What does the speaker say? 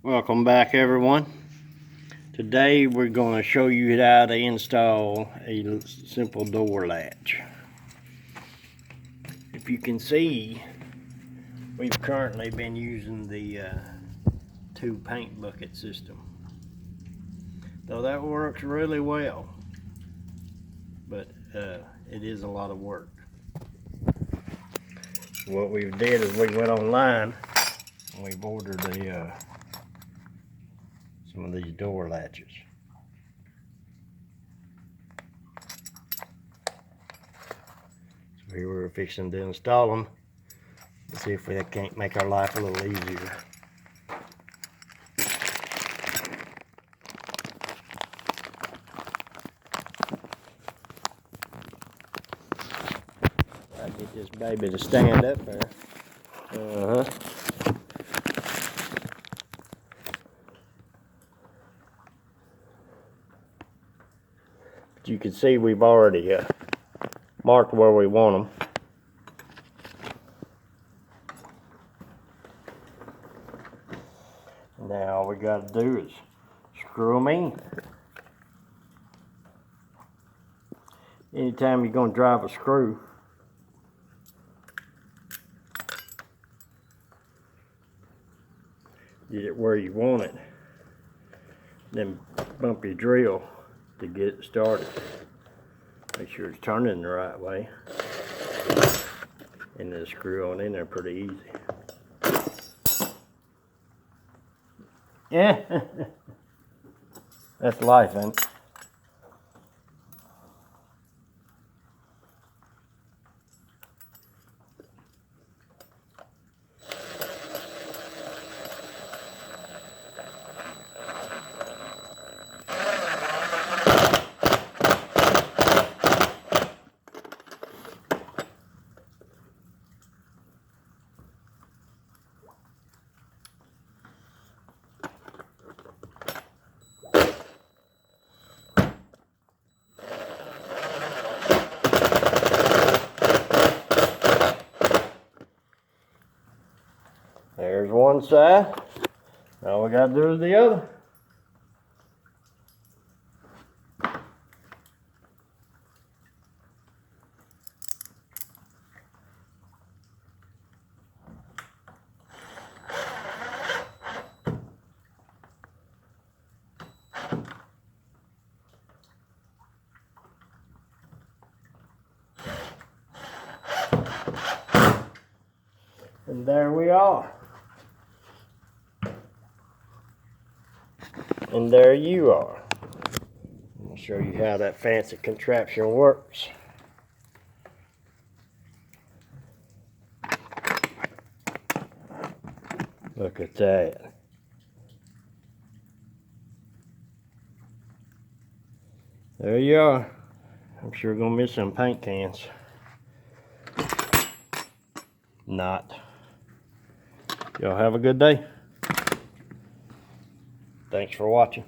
Welcome back, everyone. Today we're going to show you how to install a simple door latch. If you can see, we've currently been using the 2 paint bucket system. Though that works really well, but it is a lot of work. What we did is we went online and we've ordered some of these door latches. So here we're fixing to install them. Let's see if we can't make our life a little easier. I get this baby to stand up there. But you can see we've already marked where we want them. Now all we got to do is screw them in. Anytime you're going to drive a screw, get it where you want it, then bump your drill to get it started. Make sure it's turning the right way, and then screw on in there pretty easy. Yeah, that's life, ain't it? There's one side. All we got to do is the other. And there we are. And there you are. I'll show you how that fancy contraption works. Look at that. There you are. I'm sure gonna miss some paint cans. Not. Y'all have a good day. Thanks for watching.